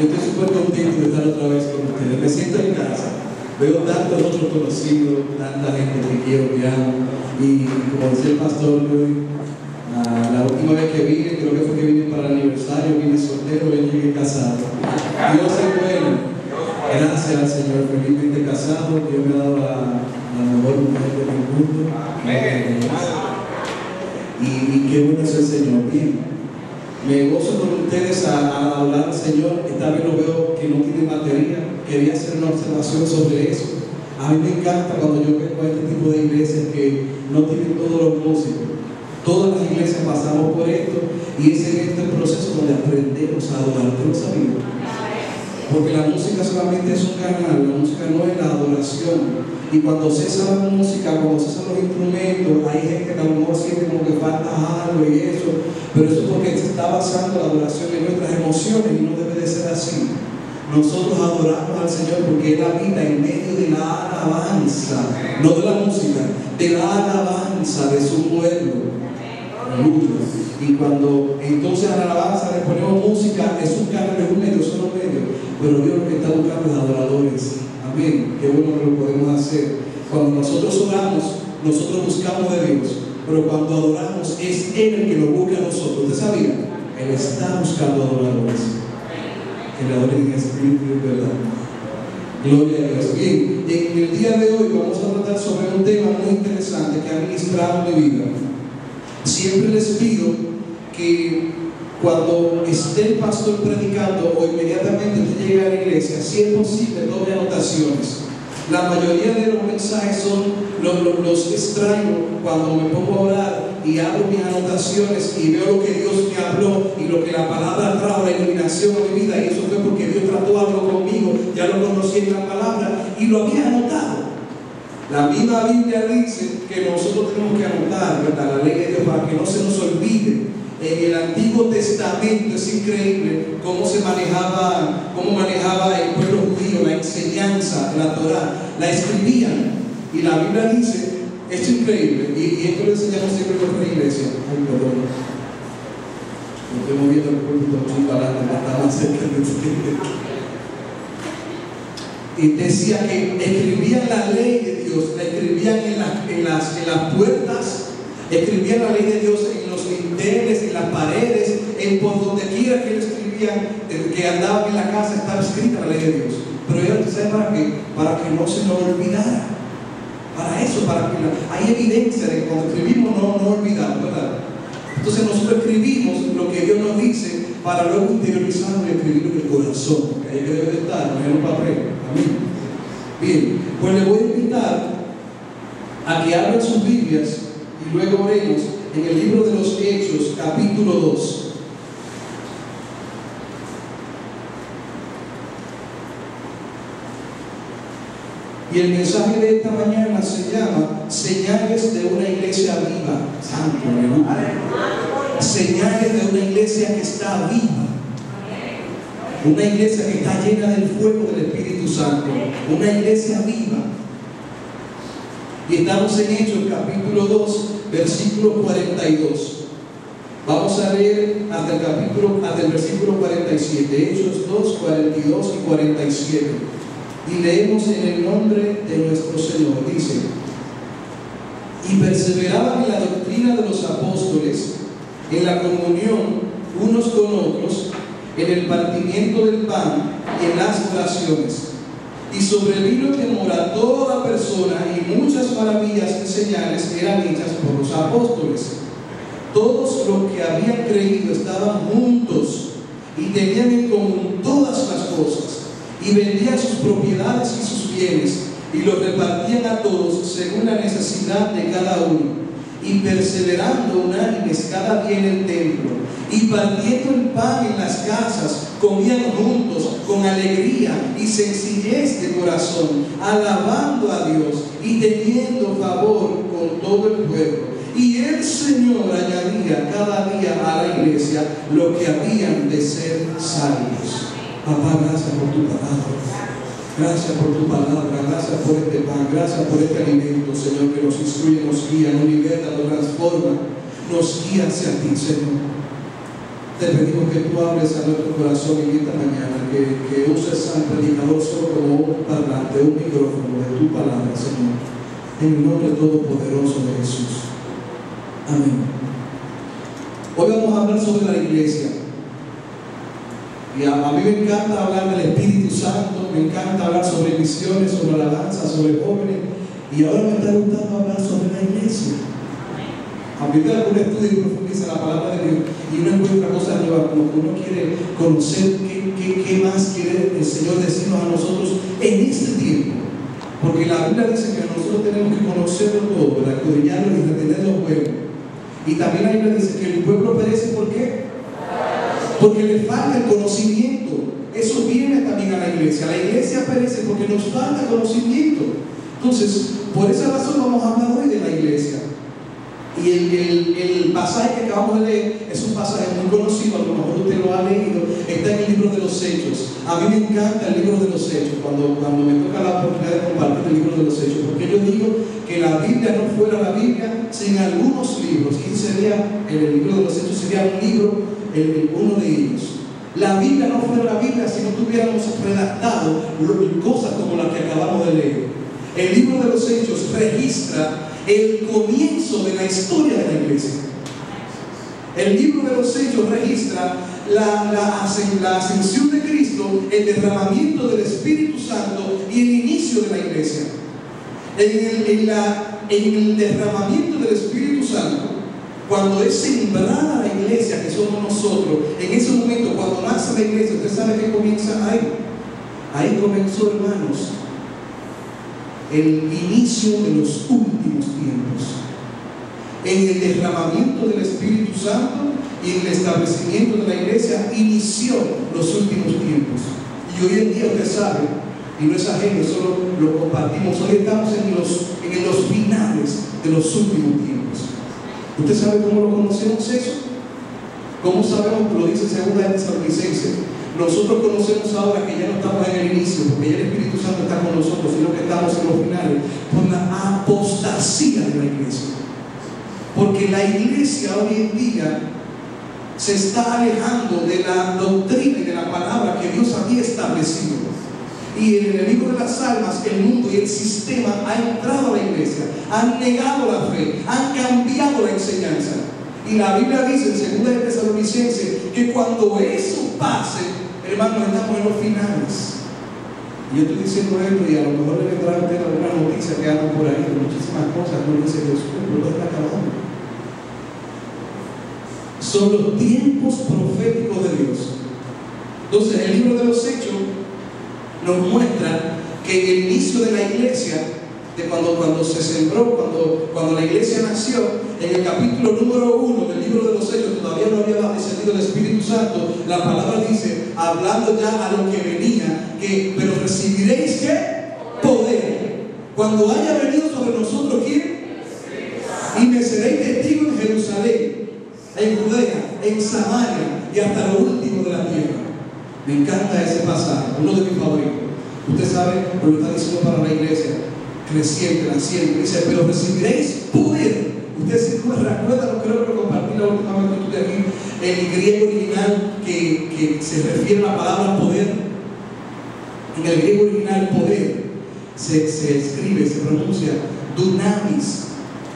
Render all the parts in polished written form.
Yo estoy súper contento de estar otra vez con ustedes. Me siento en casa. Veo tantos otros conocidos, tanta gente que quiero, que amo. Y como decía el pastor Luis, la última vez que vine, creo que fue que vine para el aniversario, vine soltero, y llegué casado. Dios es bueno. Gracias al Señor, felizmente casado. Dios me ha dado la mejor mujer de mi mundo. Amén. Y qué bueno es el Señor. Bien. Me gozo con ustedes a hablar al Señor. Esta vez lo veo que no tiene batería. Quería hacer una observación sobre eso. A mí me encanta cuando yo veo este tipo de iglesias que no tienen todos los músicos. Todas las iglesias pasamos por esto y es en este proceso donde aprendemos a adorar. ¿Tú lo sabías? Porque la música solamente es un canal, la música no es la adoración. Y cuando cesa la música, cuando cesan los instrumentos, hay gente que a lo mejor siente como que falta algo y eso, pero eso es porque se está basando la adoración en nuestras emociones y no debe de ser así. Nosotros adoramos al Señor porque Él habita en medio de la alabanza, no de la música, de la alabanza de su pueblo. Y cuando entonces a la alabanza le ponemos música, es un canal, es un medio, son los medios, pero Dios lo que está buscando es adoradores. Amén, qué bueno que lo podemos hacer. Cuando nosotros oramos, nosotros buscamos de Dios, pero cuando adoramos es Él el que lo busca a nosotros. ¿Usted sabía? Él está buscando adoradores que le adoren en espíritu y en verdad. Gloria a Dios. Bien, en el día de hoy vamos a tratar sobre un tema muy interesante que ha ministrado mi vida. Siempre les pido que cuando esté el pastor predicando o inmediatamente usted llegue a la iglesia, si es posible, tome anotaciones. La mayoría de los mensajes los extraigo cuando me pongo a orar y abro mis anotaciones y veo lo que Dios me habló y lo que la palabra trajo, la iluminación a mi vida, y eso fue porque Dios trató algo conmigo, ya lo conocí en la palabra y lo había anotado. La misma Biblia dice que nosotros tenemos que anotar, ¿verdad?, la ley de Dios para que no se nos olvide. En el Antiguo Testamento es increíble cómo manejaba el pueblo judío la enseñanza de la Torá, la escribían, y la Biblia dice, esto es increíble, y esto lo enseñamos siempre en nuestra iglesia. Ay, perdón, me estoy moviendo el púlpito mucho para adelante, está más cerca de usted. Y decía que escribían la ley de Dios, la escribían en las puertas, escribían la ley de Dios en los linternes, en las paredes, por donde quiera que él escribía, que andaba en la casa, estaba escrita la ley de Dios. Pero ella sabe para qué, para que no se nos olvidara. Para eso, para que hay evidencia de que cuando escribimos no olvidamos, ¿verdad? Entonces nosotros escribimos lo que Dios nos dice para luego interiorizarlo y escribirlo en el corazón, porque ahí debe de estar, no en un papel. Amén. Bien, pues le voy a invitar a que abran sus Biblias y luego oremos en el libro de los Hechos, capítulo 2. Y el mensaje de esta mañana se llama Señales de una iglesia viva. Santo, aleluya. Señales de una iglesia que está viva. Una iglesia que está llena del fuego del Espíritu Santo. Una iglesia viva. Y estamos en Hechos capítulo 2, versículo 42. Vamos a leer hasta el versículo 47. Hechos 2, 42 y 47. Y leemos en el nombre de nuestro Señor. Dice: y perseveraban en la doctrina de los apóstoles, en la comunión unos con otros, en el partimiento del pan y en las oraciones. Y sobrevino temor a toda persona, y muchas maravillas y señales eran hechas por los apóstoles. Todos los que habían creído estaban juntos y tenían en común todas las cosas, y vendían sus propiedades y sus bienes, y los repartían a todos según la necesidad de cada uno. Y perseverando unánimes cada día en el templo, y partiendo el pan en las casas, comían juntos con alegría y sencillez de corazón, alabando a Dios y teniendo favor con todo el pueblo. Y el Señor añadía cada día a la iglesia lo que habían de ser salvos. Papá, gracias por tu palabra. Gracias por tu palabra, gracias por este pan, gracias por este alimento, Señor, que nos instruye, nos guía, nos liberta, nos transforma, nos guía hacia ti, Señor. te pedimos que tú hables a nuestro corazón en esta mañana, que uses al predicador solo como un parlante, un micrófono de tu palabra, Señor, en el nombre todopoderoso de Jesús. Amén. Hoy vamos a hablar sobre la iglesia. Y a mí me encanta hablar del Espíritu Santo, me encanta hablar sobre misiones, sobre alabanza, sobre jóvenes, y ahora me está gustando hablar sobre la iglesia. A medida que uno estudia y profundiza la palabra de Dios y uno encuentra cosas nuevas, como que uno quiere conocer qué más quiere el Señor decirnos a nosotros en este tiempo. Porque la Biblia dice que nosotros tenemos que conocerlo todo, para escudriñarlo y retener los pueblos. Y también la Biblia dice que el pueblo perece, ¿por qué? Porque le falta el conocimiento. Eso viene también a la iglesia. La iglesia perece porque nos falta conocimiento. Entonces, por esa razón vamos a hablar hoy de la iglesia. Y el pasaje que acabamos de leer es un pasaje muy conocido, a lo mejor usted lo ha leído, está en el libro de los Hechos. A mí me encanta el libro de los Hechos, cuando me toca la oportunidad de compartir el libro de los Hechos, porque yo digo que la Biblia no fuera la Biblia sin algunos libros, y sería, el libro de los Hechos sería un libro, uno de ellos. La Biblia no fuera la Biblia si no tuviéramos redactado cosas como las que acabamos de leer. El libro de los Hechos registra el comienzo de la historia de la iglesia. El libro de los Hechos registra la ascensión de Cristo, el derramamiento del Espíritu Santo y el inicio de la iglesia. En el derramamiento del Espíritu Santo, cuando es sembrada la iglesia, que somos nosotros, en ese momento, cuando nace la iglesia, usted sabe que comienza ahí. Ahí comenzó, hermanos, el inicio de los últimos tiempos. En el derramamiento del Espíritu Santo y en el establecimiento de la iglesia inició los últimos tiempos. Y hoy en día usted sabe, y no es ajeno, solo lo compartimos, hoy estamos en los finales de los últimos tiempos. ¿Usted sabe cómo lo conocemos eso? ¿Cómo sabemos? Lo dice 2 Tesalonicenses. Nosotros conocemos ahora que ya no estamos en el inicio, porque ya el Espíritu Santo está con nosotros, sino que estamos en los finales, por la apostasía de la iglesia. Porque la iglesia hoy en día se está alejando de la doctrina y de la palabra que Dios había establecido. Y el enemigo de las almas, el mundo y el sistema ha entrado a la iglesia, han negado la fe, han cambiado la enseñanza. Y la Biblia dice en 2 Tesalonicenses que cuando eso pase, hermanos, estamos en los finales. Y yo estoy diciendo esto y a lo mejor le vendrá a usted alguna noticia que andan por ahí, de muchísimas cosas, no dice Dios, pero no está acabando. Son los tiempos proféticos de Dios. Entonces, el libro de los Hechos nos muestra que el inicio de la iglesia, de cuando se sembró, cuando la iglesia nació, en el capítulo número 1 del libro de los Hechos, todavía no había descendido el Espíritu Santo, la palabra dice, hablando ya a lo que venía, pero recibiréis ¿qué? Poder. Cuando haya venido sobre nosotros, ¿quién? Y me seréis testigo en Jerusalén, en Judea, en Samaria y hasta lo último de la tierra. Me encanta ese pasaje, uno de mis favoritos. Usted sabe, lo está diciendo para la iglesia creciente, naciente. Dice, pero recibiréis poder. Usted se recuerda, no creo que lo compartí la última vez que estuve aquí, el griego original que se refiere a la palabra poder. En el griego original, poder se escribe, se pronuncia dunamis,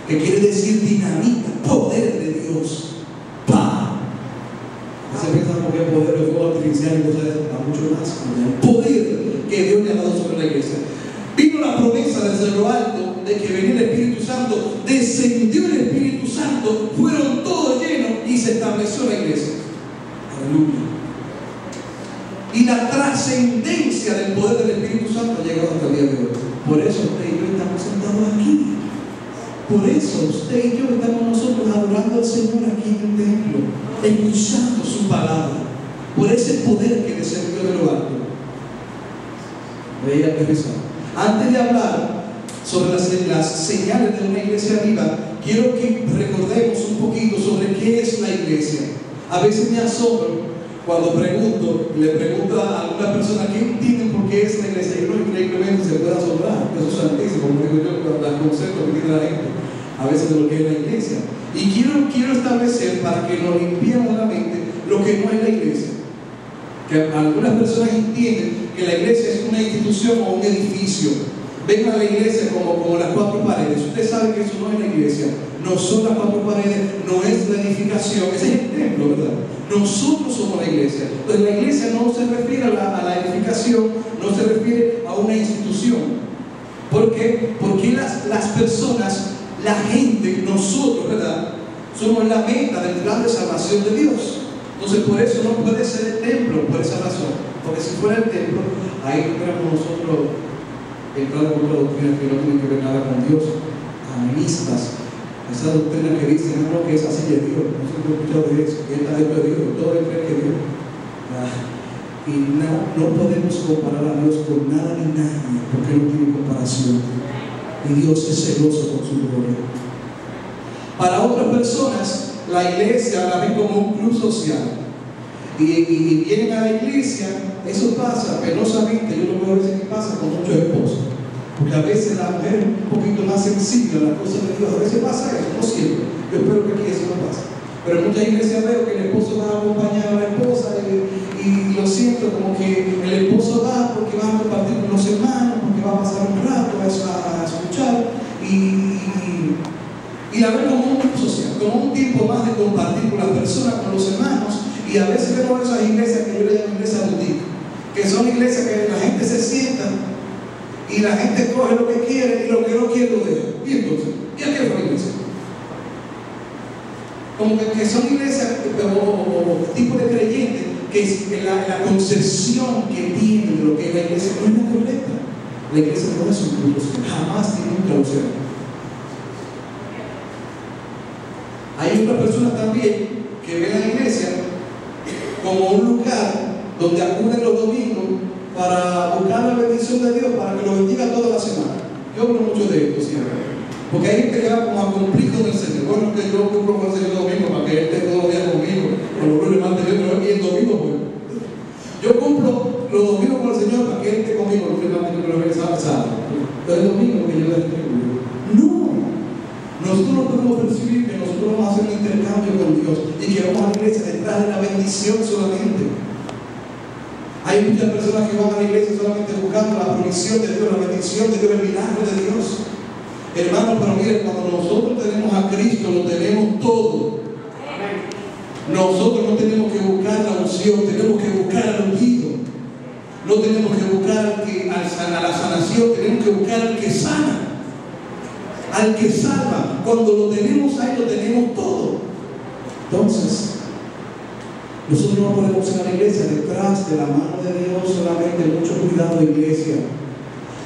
que quiere decir dinamita, poder de Dios. Se piensa porque el poder de fuego artificial y cosas de eso, mucho más. El poder que Dios le ha dado sobre la iglesia. Vino la promesa desde lo alto de que venía el Espíritu Santo, descendió el Espíritu Santo, fueron todos llenos y se estableció la iglesia. Aleluya. Y la trascendencia del poder del Espíritu Santo ha llegado hasta el día de hoy. Por eso usted y yo estamos sentados aquí. Por eso usted y yo estamos nosotros adorando al Señor aquí en el templo, escuchando su palabra, por ese poder que descendió de lo alto. Voy a aterrizar. Antes de hablar sobre las señales de una iglesia viva, quiero que recordemos un poquito sobre qué es la iglesia. A veces me asombro cuando le pregunto a alguna persona ¿qué entienden por qué es la iglesia? Y uno increíblemente se puede asombrar, eso es santísimo, como digo yo, con los conceptos que tiene la gente a veces de lo que es la iglesia. Y quiero establecer, para que nos limpiemos la mente, lo que no es la iglesia. Que algunas personas entienden que la iglesia es una institución o un edificio. Ven a la iglesia como las cuatro paredes. Usted sabe que eso no es la iglesia. No son las cuatro paredes, no es la edificación. Ese es el templo, ¿verdad? Nosotros somos la iglesia. Entonces la iglesia no se refiere a la edificación, no se refiere a una institución. ¿Por qué? Porque las personas, la gente, nosotros, ¿verdad? Somos la meta del plan de salvación de Dios. Entonces por eso no puede ser el templo, por esa razón. Porque si fuera el templo, ahí tuviéramos nosotros entrar en otra doctrina que no tiene que ver nada con Dios, animistas, esa doctrina que dice no, que es así de Dios, no se puede escuchar de eso, que está dentro de Dios, todo es que Dios. Y no podemos comparar a Dios con nada ni nadie, porque no tiene comparación. Y Dios es celoso con su gloria. Para otras personas, la iglesia la ven como un club social. Y vienen a la iglesia, eso pasa penosamente, yo lo veo a veces que pasa con muchos esposos, porque a veces la mujer es un poquito más sensible a las cosas de Dios, a veces pasa eso, no siempre, yo espero que aquí eso no pase, pero en muchas iglesias veo que el esposo va a acompañar a la esposa y lo siento como que el esposo va porque va a compartir con los hermanos, porque va a pasar un rato a escuchar y la ven como un grupo social, como un tiempo más de compartir con las personas, con los hermanos. Y a veces vemos esas iglesias que yo le llamo iglesias boutique, que son iglesias que la gente se sienta y la gente coge lo que quiere y lo que no quiere lo deja. Y entonces, ¿y a qué fue la iglesia? Como que son iglesias o tipo de creyentes que la concepción que tienen de lo que es la iglesia no es la correcta. La iglesia no es un grupo, jamás ni nunca lo será. Hay otras personas también que ven la iglesia como un lugar donde acuden los domingos para buscar la bendición de Dios, para que lo bendiga toda la semana. Yo hablo mucho de esto siempre, porque hay gente que va como a cumplir con el Señor. Bueno, que yo cumplo con el Señor el domingo para que Él esté todos los días conmigo, con los lunes, martes, y el domingo pues. Yo cumplo los domingos con el Señor para que Él esté conmigo los lunes, martes, los sábado. Pero el domingo que yo le distribuyo. No, nosotros no podemos percibir que nosotros vamos a hacer un intercambio con Dios y que vamos a la iglesia detrás de la bendición solamente. Hay muchas personas que van a la iglesia solamente buscando la provisión de Dios, la bendición de Dios, el milagro de Dios. Hermanos, pero miren, cuando nosotros tenemos a Cristo, lo tenemos todo. Nosotros no tenemos que buscar la unción, tenemos que buscar al ungido. No tenemos que buscar a la sanación, tenemos que buscar al que sana, al que salva. Cuando lo tenemos ahí, lo tenemos todo. Entonces, nosotros no podemos ir a la iglesia detrás de la mano de Dios solamente. Mucho cuidado, iglesia.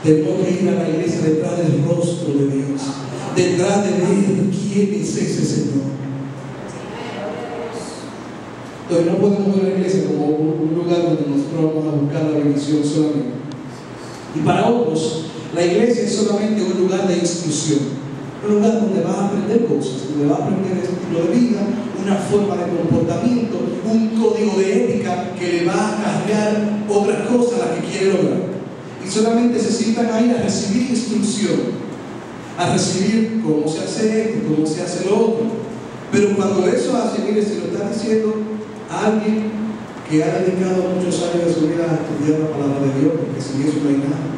Tenemos que ir a la iglesia detrás del rostro de Dios, detrás de ver quién es ese Señor. Entonces no podemos ver a la iglesia como un lugar donde nosotros vamos a buscar la bendición solamente. Y para otros, la iglesia es solamente un lugar de instrucción, un lugar donde vas a aprender cosas, donde vas a aprender el estilo de vida, una forma de comportamiento, un código de ética que le va a cargar otras cosas a las que quiere lograr. Y solamente se sientan ahí a recibir instrucción, a recibir cómo se hace esto, cómo se hace lo otro. Pero cuando eso hace, mire, se lo está diciendo a alguien que ha dedicado muchos años de su vida a estudiar la palabra de Dios, porque sin eso no hay nada.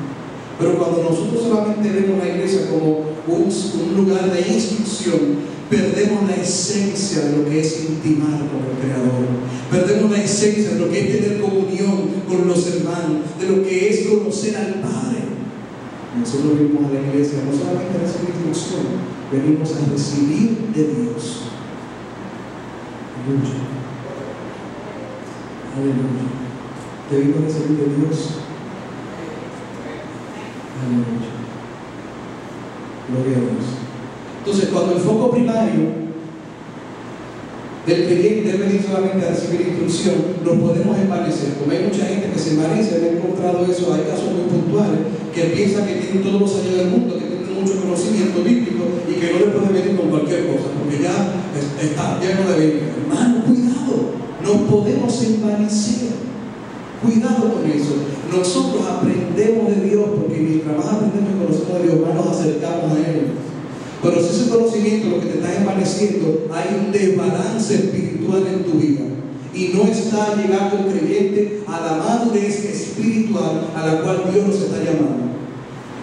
Pero cuando nosotros solamente vemos la iglesia como un lugar de instrucción, perdemos la esencia de lo que es intimar con el Creador. Perdemos la esencia de lo que es tener comunión con los hermanos, de lo que es conocer al Padre. Nosotros venimos a la iglesia no solamente a recibir instrucción, venimos a recibir de Dios. Aleluya. Aleluya. Te vengo a recibir de Dios. Aleluya. Gloria a Dios. Entonces, cuando el foco primario del creyente es venir solamente a recibir instrucción, nos podemos envanecer. Como hay mucha gente que se envanece, he encontrado eso, hay casos muy puntuales que piensan que tienen todos los años del mundo, que tienen mucho conocimiento bíblico y que no le pueden venir con cualquier cosa, porque ya está lleno de Biblia. Hermano, cuidado, nos podemos envanecer. Cuidado con eso. Nosotros aprendemos de Dios, porque mientras más aprendemos y conocemos de Dios, más nos acercamos a Él. Pero si ese conocimiento lo que te está envaneciendo, hay un desbalance espiritual en tu vida. Y y no está llegando el creyente a la madurez espiritual a la cual Dios nos está llamando.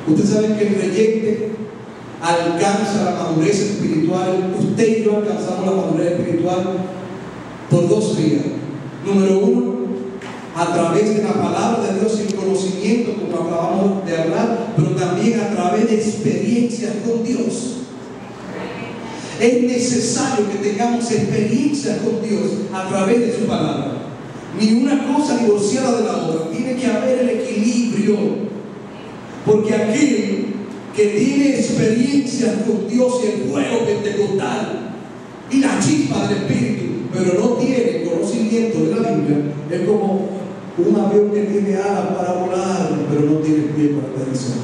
Usted sabe que el creyente alcanza la madurez espiritual. Usted y yo alcanzamos la madurez espiritual por dos vías. Número uno, a través de la palabra de Dios y el conocimiento, como acabamos de hablar, pero también a través de experiencias con Dios. Es necesario que tengamos experiencias con Dios a través de su palabra. Ni una cosa divorciada de la otra. Tiene que haber el equilibrio. Porque aquel que tiene experiencias con Dios y el fuego pentecostal y la chispa del Espíritu, pero no tiene conocimiento de la Biblia, es como un avión que tiene alas para volar, pero no tiene pie para aterrizar.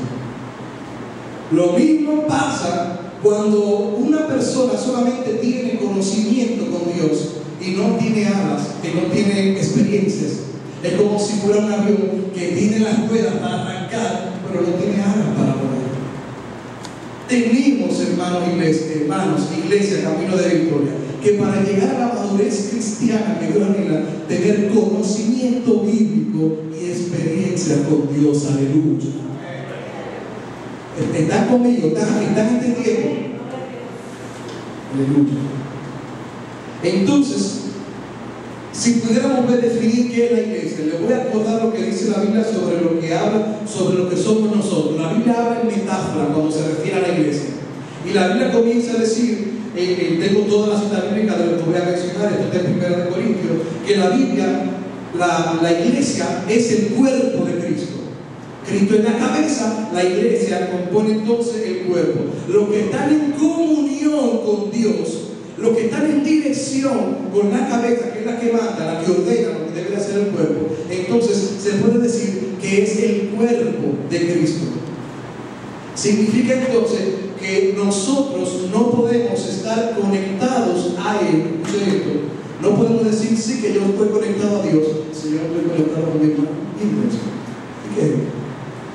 Lo mismo pasa cuando una persona solamente tiene conocimiento con Dios y no tiene alas, que no tiene experiencias. Es como si fuera un avión que tiene las ruedas para arrancar, pero no tiene alas para volar. Tenemos, hermanos, iglesia, camino de victoria, que para llegar a la madurez cristiana que Dios anhela, tener conocimiento bíblico y experiencia con Dios. Aleluya. ¿Están conmigo? ¿Están entendiendo? Aleluya. Entonces, si pudiéramos definir qué es la iglesia, les voy a acordar lo que dice la Biblia sobre lo que habla, sobre lo que somos nosotros. La Biblia habla en metáfora cuando se refiere a la iglesia. Y la Biblia comienza a decir, tengo todas las citas bíblicas de lo que voy a mencionar, esto está en 1 Corintios, que la Biblia, la iglesia es el cuerpo de Cristo. Cristo es la cabeza, la iglesia compone entonces el cuerpo. Los que están en comunión con Dios, los que están en dirección con la cabeza, que es la que manda, la que ordena lo que debe hacer el cuerpo, entonces se puede decir que es el cuerpo de Cristo. Significa entonces que nosotros no podemos estar conectados a Él. No podemos decir, sí, que yo estoy conectado a Dios, si yo estoy conectado a mi hermano. ¿Y qué?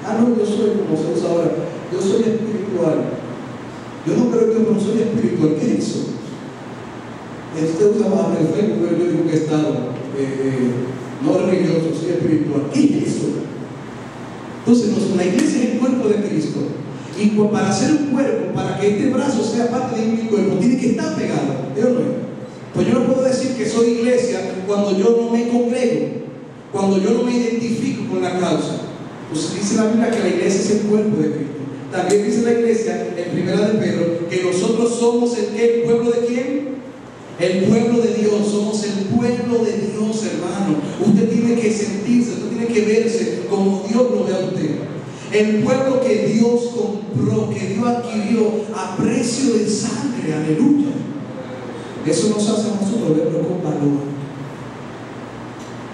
No, yo soy, como se usa ahora, yo soy espiritual. Yo no creo que no soy espiritual. ¿Qué es eso? Usted usa más el Facebook, pero yo digo que he estado no religioso, soy espiritual. ¿Qué es eso? Entonces, la iglesia es el cuerpo de Cristo. Y para ser un cuerpo, para que este brazo sea parte de mi cuerpo, tiene que estar pegado. ¿Sí o no? Pues yo no puedo decir que soy iglesia cuando yo no me congrego, cuando yo no me identifico con la causa. Pues dice la Biblia que la iglesia es el cuerpo de Cristo. También dice la iglesia en 1 Pedro que nosotros somos el pueblo de ¿quién? El pueblo de Dios. Somos el pueblo de Dios, hermano. Usted tiene que sentirse, usted tiene que verse como Dios lo ve a usted. El pueblo que Dios compró, que Dios adquirió a precio de sangre. Aleluya. Eso nos hace a nosotros verlo con valor.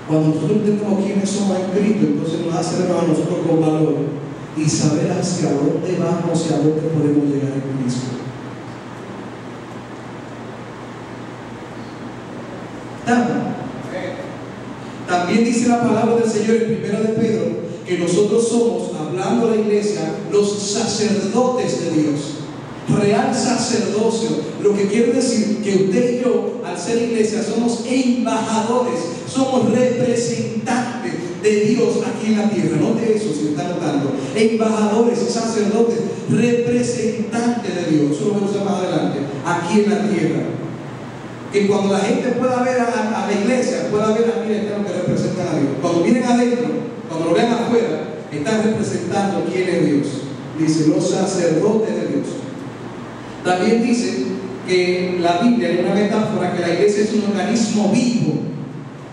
Cuando nosotros entendemos quiénes somos en Cristo, entonces nos hace vernos a nosotros con valor y saber hacia dónde vamos y a dónde podemos llegar en Cristo. También dice la palabra del Señor en 1 de Pedro que nosotros somos, hablando a la iglesia, los sacerdotes de Dios. Real sacerdocio, lo que quiere decir que usted y yo, al ser iglesia, somos embajadores, somos representantes de Dios aquí en la tierra. Note eso, si está notando. Embajadores, sacerdotes, representantes de Dios. Eso lo vamos a ver más adelante, aquí en la tierra. Que cuando la gente pueda ver a la iglesia, pueda ver a mí lo que representan a Dios. Cuando vienen adentro, cuando lo vean afuera, están representando quién es Dios. Dice, los sacerdotes de Dios. También dice que la Biblia es una metáfora que la iglesia es un organismo vivo,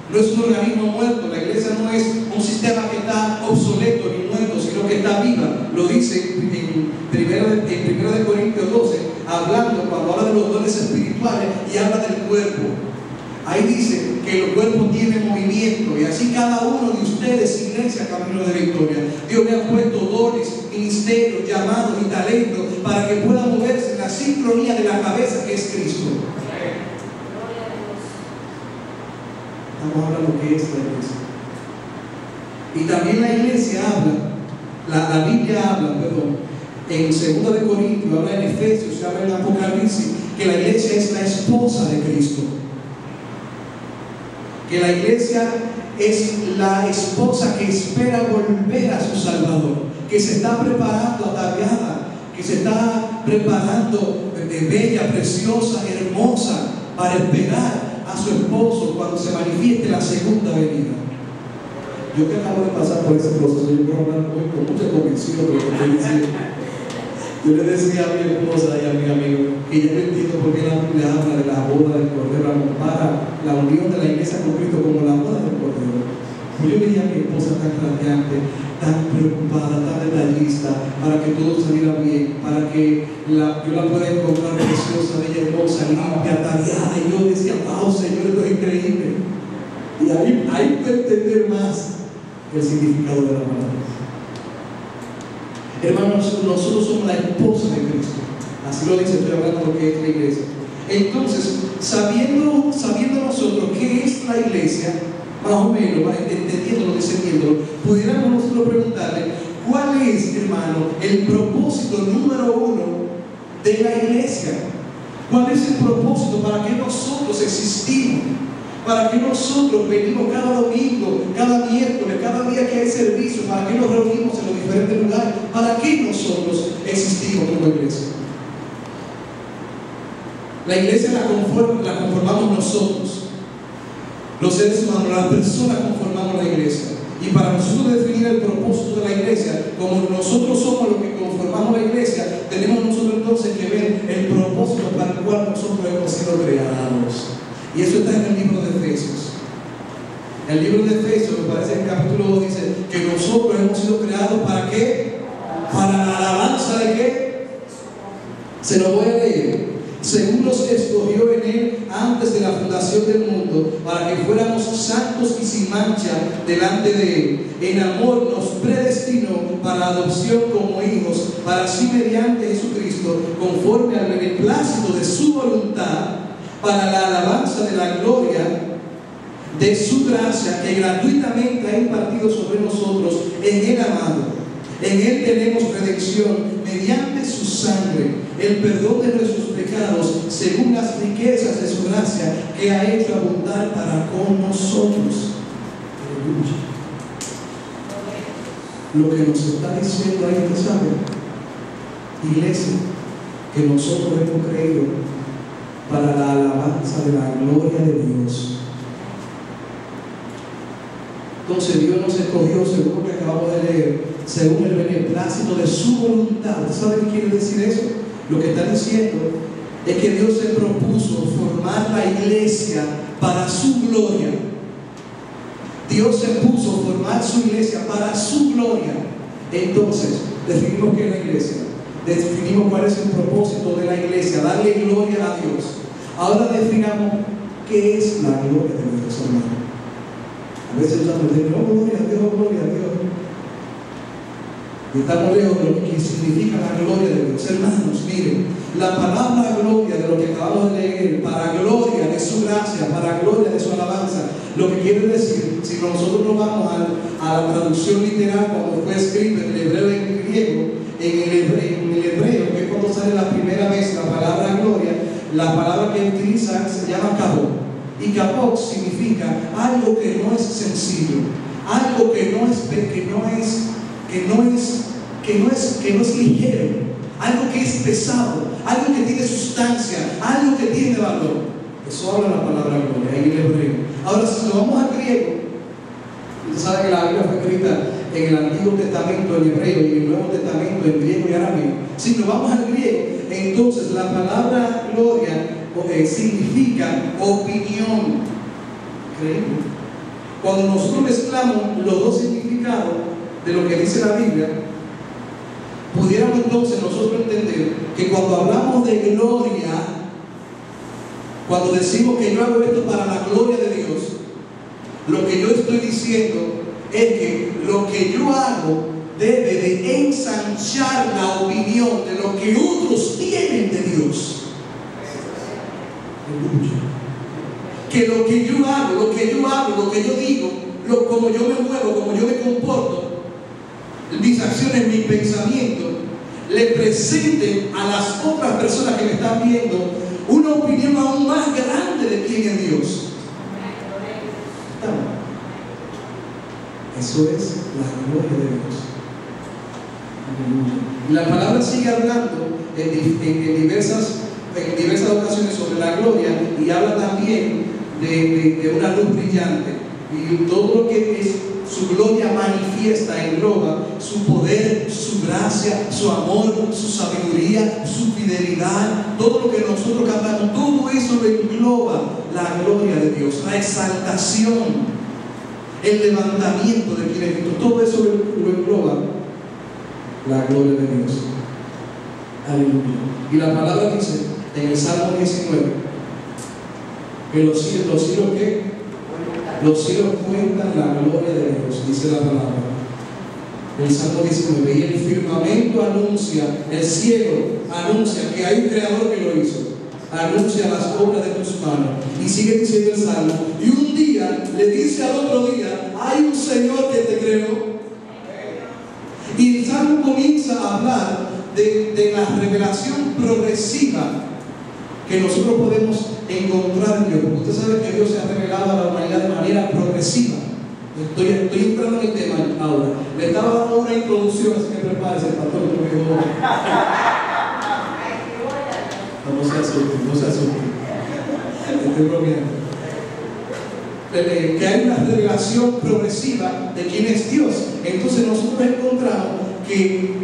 no es un organismo muerto. La iglesia no es un sistema que está obsoleto ni muerto, sino que está viva. Lo dice en 1 Corintios 12, hablando, cuando habla de los dones espirituales y habla del cuerpo. Ahí dice que el cuerpo tiene movimiento, y así cada uno de ustedes, iglesia, camino de victoria, Dios le ha puesto dones, ministerios, llamados y talentos para que pueda moverse en la sincronía de la cabeza que es Cristo. Estamos hablando que es la iglesia. Y también la iglesia habla, la Biblia habla, en 2 de Corintios, habla en Efesios, habla en Apocalipsis, que la iglesia es la esposa de Cristo. que la iglesia es la esposa que espera volver a su Salvador, que se está preparando, ataviada, que se está preparando bella, preciosa, hermosa, para esperar a su esposo cuando se manifieste la segunda venida. Yo que acabo de pasar por ese proceso, yo quiero hablar hoy con mucha convicción de lo que estoy diciendo. Yo le decía a mi esposa y a mi amigo que ya no entiendo por qué la Biblia habla de la boda del Cordero, la compara la unión de la iglesia con Cristo como la boda del Cordero. Pues yo veía a mi esposa tan radiante, tan preocupada, tan detallista, para que todo saliera bien, para que yo la pueda encontrar preciosa, bella, hermosa, limpia, tallada. Y yo decía, wow, Señor, esto es increíble. Y ahí puedo entender más el significado de la palabra. Hermanos, nosotros somos la esposa de Cristo. Así lo dice, estoy hablando de lo que es la iglesia. Entonces, sabiendo nosotros qué es la iglesia, más o menos, entendiéndolo, discerniéndolo, pudiéramos nosotros preguntarle, ¿cuál es, hermano, el propósito número uno de la iglesia? ¿Cuál es el propósito? ¿Para qué nosotros existimos? ¿Para qué nosotros venimos cada domingo, cada miércoles, cada día que hay servicio? ¿Para qué nos reunimos en los diferentes lugares? ¿Para qué nosotros existimos como iglesia? La iglesia la conformamos nosotros, los seres humanos, las personas conformamos la iglesia. Y para nosotros definir el propósito de la iglesia, como nosotros somos los que conformamos la iglesia, tenemos nosotros entonces que ver el propósito para el cual nosotros hemos sido creados. Y eso está en el libro de Efesios. El libro de Efesios, me parece en el capítulo 2, dice que nosotros hemos sido creados ¿para qué? Para la alabanza de qué. Se lo voy a leer. Según nos escogió en Él antes de la fundación del mundo, para que fuéramos santos y sin mancha delante de Él. En amor nos predestinó para adopción como hijos, para así mediante Jesucristo, conforme al beneplácito de su voluntad, para la alabanza de la gloria de su gracia que gratuitamente ha impartido sobre nosotros en el amado. En Él tenemos redención mediante su sangre, el perdón de nuestros pecados, según las riquezas de su gracia que ha hecho abundar para con nosotros. Lo que nos está diciendo ahí, ¿qué saben? Iglesia, que nosotros hemos creído para la alabanza de la gloria de Dios. Entonces Dios nos escogió, según lo que acabamos de leer, según el beneplácito de su voluntad. ¿Saben qué quiere decir eso? Lo que está diciendo es que Dios se propuso formar la iglesia para su gloria. Dios se puso formar su iglesia para su gloria. Entonces, definimos qué es la iglesia. Definimos cuál es el propósito de la iglesia, darle gloria a Dios. Ahora definamos qué es la gloria de Dios, hermano. A veces usamos el no, gloria a Dios, gloria a Dios. Y estamos lejos de lo que significa la gloria de Dios. Hermanos, miren, la palabra gloria de lo que acabamos de leer, para gloria de su gracia, para gloria de su alabanza, lo que quiere decir, si nosotros nos vamos a la traducción literal, cuando fue escrito en el hebreo y en el griego, en el hebreo, que es cuando sale la primera vez la palabra gloria, la palabra que utiliza se llama kabod. Y kabod significa algo que no es sencillo, algo que no es ligero, algo que es pesado, algo que tiene sustancia, algo que tiene valor. Eso habla la palabra gloria en el hebreo. Ahora, si nos vamos al griego, usted sabe que la Biblia fue escrita en el Antiguo Testamento en hebreo y en el Nuevo Testamento en griego y arameo. Si nos vamos al griego, entonces la palabra gloria significa opinión. Increíble. Cuando nosotros mezclamos los dos significados de lo que dice la Biblia, pudiéramos entonces nosotros entender que cuando hablamos de gloria, cuando decimos que yo hago esto para la gloria de Dios, lo que yo estoy diciendo es que lo que yo hago debe de ensanchar la opinión de lo que otros tienen de Dios. Que lo que yo hago, lo que yo digo, como yo me muevo, como yo me comporto, mis acciones, mis pensamientos, le presenten a las otras personas que me están viendo una opinión aún más grande de quién es Dios. Eso es la gloria de Dios. Y la palabra sigue hablando en diversas ocasiones sobre la gloria, y habla también de una luz brillante, y todo lo que es su gloria manifiesta, engloba su poder, su gracia, su amor, su sabiduría, su fidelidad, todo lo que nosotros cantamos, todo eso lo engloba la gloria de Dios, la exaltación, el levantamiento de quien es Cristo, todo eso lo engloba la gloria de Dios. Aleluya. Y la palabra dice en el Salmo 19 que los cielos cuentan la gloria de Dios, dice la palabra. El Salmo 19, y el firmamento anuncia, el cielo anuncia que hay un creador que lo hizo, anuncia las obras de tus manos. Y sigue diciendo el Salmo, y un día le dice al otro día, hay un Señor que te creó. Y el Salmo comienza a hablar de la revelación progresiva que nosotros podemos encontrar en Dios, porque usted sabe que Dios se ha revelado a la humanidad de manera progresiva. Estoy entrando en el tema ahora. Le estaba dando una introducción, así que prepárese, el pastor. No se asuste. Estoy bromeando. Que hay una revelación progresiva de quién es Dios. Entonces nosotros encontramos que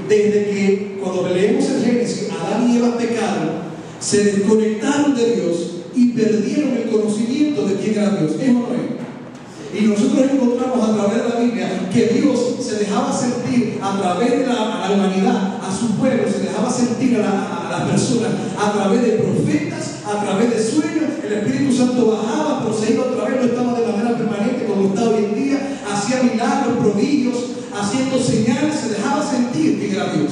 desde que cuando leemos el Génesis, Adán y Eva pecaron, se desconectaron de Dios y perdieron el conocimiento de quién era Dios. ¿Es o no es? Y nosotros encontramos a través de la Biblia que Dios se dejaba sentir a través de la humanidad, a su pueblo, se dejaba sentir a las personas a través de profetas, a través de sueños. El Espíritu Santo bajaba, pero se iba otra vez, no estaba de manera permanente como está hoy en día, hacía milagros, prodigios, haciendo señales, se dejaba sentir quién era Dios.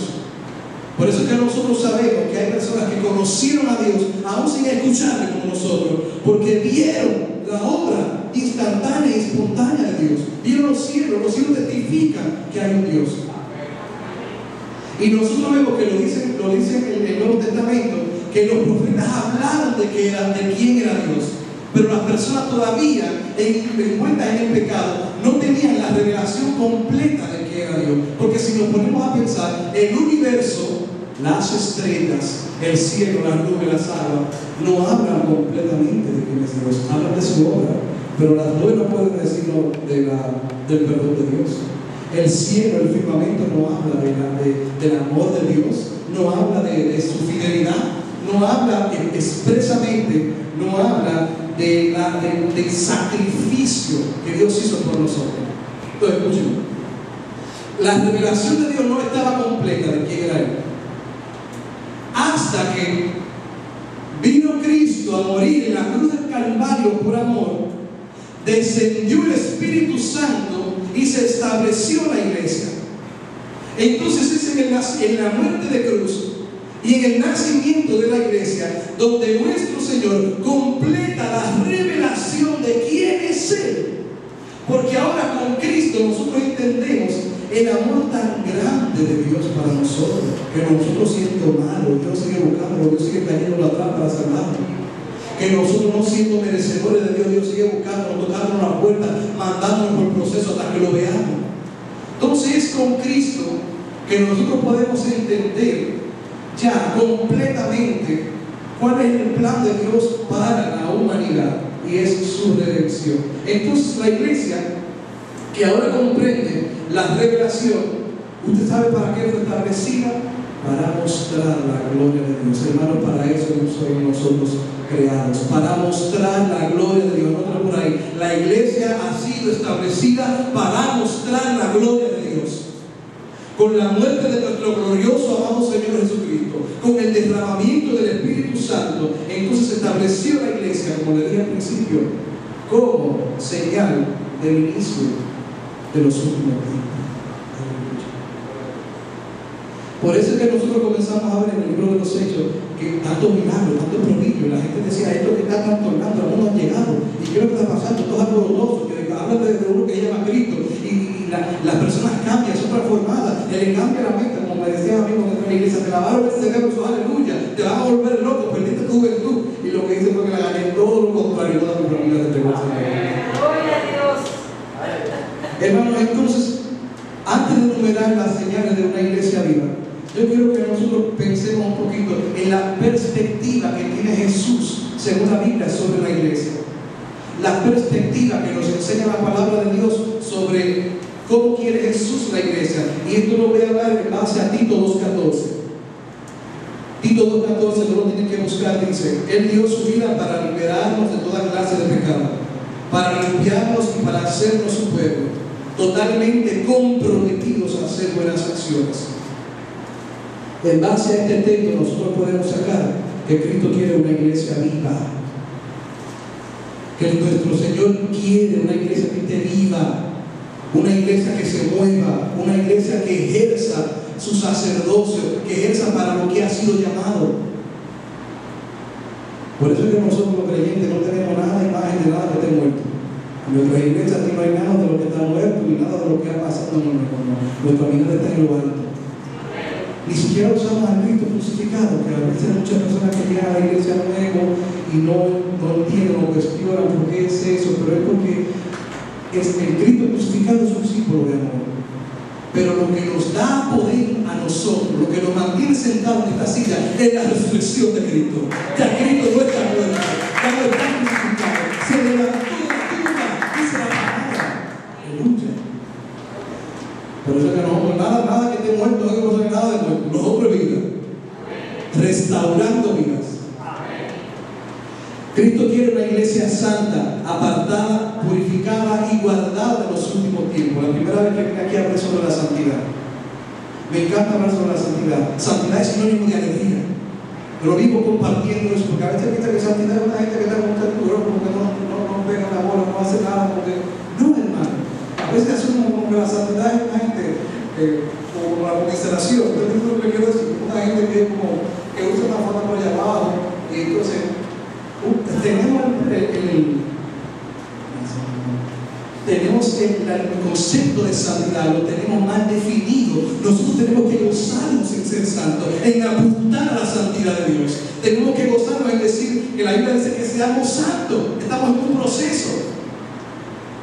Por eso es que nosotros sabemos que hay personas que conocieron a Dios aún sin escucharle como nosotros, porque vieron la obra instantánea y espontánea de Dios. Vieron los cielos testifican que hay un Dios. Y nosotros vemos que lo dice en el Nuevo Testamento, que los profetas hablaron de quién era Dios, pero las personas todavía envueltas en el pecado no tenían la revelación completa de quién era Dios. Porque si nos ponemos a pensar, el universo, las estrellas, el cielo, las nubes, las aguas, no hablan completamente de quién es Dios, hablan de su obra, pero las nubes no pueden decirlo del perdón de Dios. El cielo, el firmamento no habla del amor de Dios, no habla de su fidelidad, no habla expresamente, no habla del sacrificio que Dios hizo por nosotros. Entonces, escuchen, la revelación de Dios no estaba completa de quién era Él, hasta que vino Cristo a morir en la cruz del Calvario por amor, descendió el Espíritu Santo y se estableció la iglesia. Entonces es en la muerte de cruz y en el nacimiento de la iglesia donde nuestro Señor completa la revelación de quién es Él. Porque ahora con Cristo nosotros entendemos el amor tan grande de Dios para nosotros, que nosotros siendo malos, Dios sigue buscando, Dios sigue cayendo atrás para salvarnos. Que nosotros no siendo merecedores de Dios, Dios sigue buscándonos, tocándonos la puerta, mandándonos por el proceso hasta que lo veamos. Entonces es con Cristo que nosotros podemos entender ya completamente cuál es el plan de Dios para la humanidad, y es su redención. Entonces la iglesia, que ahora comprende la revelación, ¿usted sabe para qué fue establecida? Para mostrar la gloria de Dios. Hermanos, para eso somos nosotros creados, para mostrar la gloria de Dios. No por ahí. La iglesia ha sido establecida para mostrar la gloria de Dios. Con la muerte de nuestro glorioso amado Señor Jesucristo, con el derramamiento del Espíritu Santo, entonces se estableció la iglesia, como le dije al principio, como señal del inicio de los últimos tiempos. Por eso es que nosotros comenzamos a ver en el libro de los Hechos que tantos milagros, tantos prodigios, la gente decía, esto que está trastornando, algunos han llegado, y ¿qué es lo que está pasando? Todos alborotosos, que hablan de uno que llama Cristo, y las personas cambian, son transformadas, y le cambia la mente, como me decían amigos de la iglesia, te lavaron el cerebro, aleluya, te vas a volver loco, perdiste tu juventud, y lo que hice fue que la gané todo lo contrario, toda mi familia de Dios. Gloria a Dios. Hermanos, entonces, antes de enumerar las señales de una iglesia viva, yo quiero que nosotros pensemos un poquito en la perspectiva que tiene Jesús, según la Biblia, sobre la iglesia. La perspectiva que nos enseña la palabra de Dios sobre cómo quiere Jesús la iglesia. Y esto lo voy a hablar en base a Tito 2.14. Tito 2.14, no lo tienen que buscar, dice: Él dio su vida para liberarnos de toda clase de pecado, para limpiarnos y para hacernos su pueblo, totalmente comprometidos a hacer buenas acciones. En base a este texto nosotros podemos sacar que Cristo quiere una iglesia viva, que nuestro Señor quiere una iglesia que esté viva, una iglesia que se mueva, una iglesia que ejerza su sacerdocio, que ejerza para lo que ha sido llamado. Por eso es que nosotros los creyentes no tenemos nada de imagen de nada que esté muerto. En nuestras iglesias aquí no hay nada de lo que está muerto ni nada de lo que ha pasado. Nuestra vida está en lo alto. Ni siquiera usamos al Cristo crucificado, que a veces hay muchas personas que llegan a la iglesia nuevo y no entienden o cuestionan por qué es eso, pero es porque el Cristo crucificado es un símbolo de amor. Pero lo que nos da poder a nosotros, lo que nos mantiene sentados en esta silla, es la resurrección de Cristo. Ya Cristo no está muerto, ya no está crucificado, se levantó de la tumba, dice la palabra. Aleluya. Por eso es que nosotros nada que esté muerto, no queremos nada de muerto. Nosotros vida, restaurando vidas. Cristo quiere una iglesia santa, apartada, purificada y guardada de los últimos tiempos. La primera vez que vine aquí a hablar sobre la santidad. Me encanta hablar sobre la santidad. Santidad es sinónimo de alegría. Pero vivo compartiendo eso, porque a veces piensa que santidad es una gente que está con mucha duro, porque no pega la bola, no hace nada, porque no, hermano. A veces asumimos como que la santidad es una gente como la conmiseración. Entonces, lo que quiero decir, una gente que es como que usa una forma por allá abajo, y entonces tenemos el concepto de santidad, lo tenemos mal definido. Nosotros tenemos que gozarnos en ser santos, en apuntar a la santidad de Dios. Tenemos que gozarnos en decir que la Biblia dice que seamos santos. Estamos en un proceso.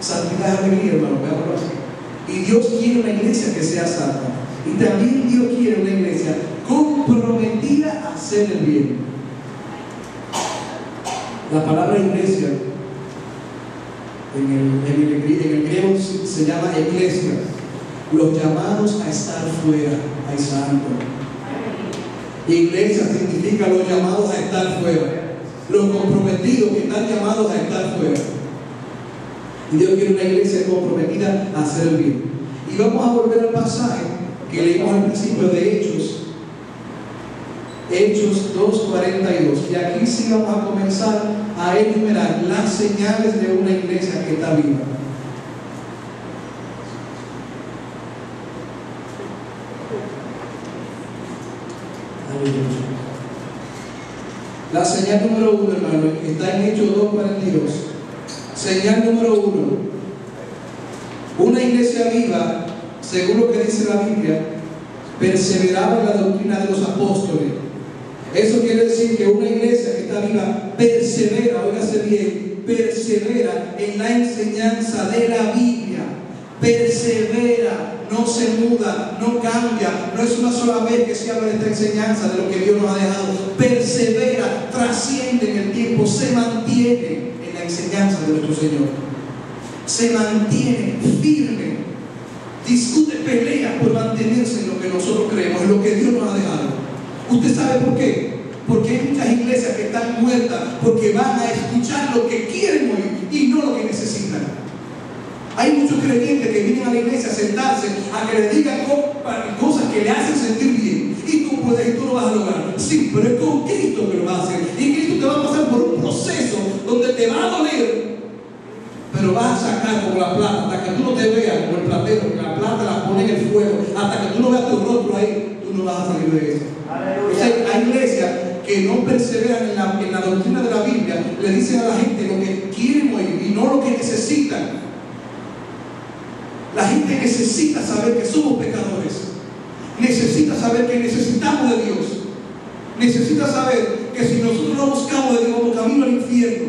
Santidad es alegría, hermano, veámoslo así. Y Dios quiere una iglesia que sea santa. Y también Dios quiere una iglesia comprometida a hacer el bien. La palabra iglesia en el griego se llama eclesia, los llamados a estar fuera, ay santo. Iglesia significa los llamados a estar fuera, los comprometidos que están llamados a estar fuera. Y Dios quiere una iglesia comprometida a hacer el bien. Y vamos a volver al pasaje que leímos al principio de Hechos 2:42. Y aquí sí vamos a comenzar a enumerar las señales de una iglesia que está viva. La señal número 1, hermano, está en Hechos 2:42. Señal número 1. Una iglesia viva, según lo que dice la Biblia, perseveraba en la doctrina de los apóstoles. Eso quiere decir que una iglesia que está viva persevera, óigase bien, persevera en la enseñanza de la Biblia. Persevera, no se muda, no cambia, no es una sola vez que se habla de esta enseñanza, de lo que Dios nos ha dejado. Persevera, trasciende en el tiempo, se mantiene en la enseñanza de nuestro Señor. Se mantiene firme, discute, pelea por mantenerse en lo que nosotros creemos, en lo que Dios nos ha dejado. ¿Usted sabe por qué? Porque hay muchas iglesias que están muertas porque van a escuchar lo que quieren oír y no lo que necesitan. Hay muchos creyentes que vienen a la iglesia a sentarse a que le digan cosas que le hacen sentir bien. Y tú puedes y tú lo vas a lograr. Sí, pero es con Cristo que lo vas a hacer. Y Cristo te va a pasar por un proceso donde te va a doler, pero vas a sacar como la plata hasta que tú no te veas como el platero, que la plata la pone en el fuego, hasta que tú no veas tu rostro ahí, tú no vas a salir de eso. Entonces, hay iglesias que no perseveran en la doctrina de la Biblia, le dicen a la gente lo que quieren oír y no lo que necesitan. La gente necesita saber que somos pecadores, necesita saber que necesitamos de Dios, necesita saber que si nosotros no buscamos de Dios, vamos camino al infierno.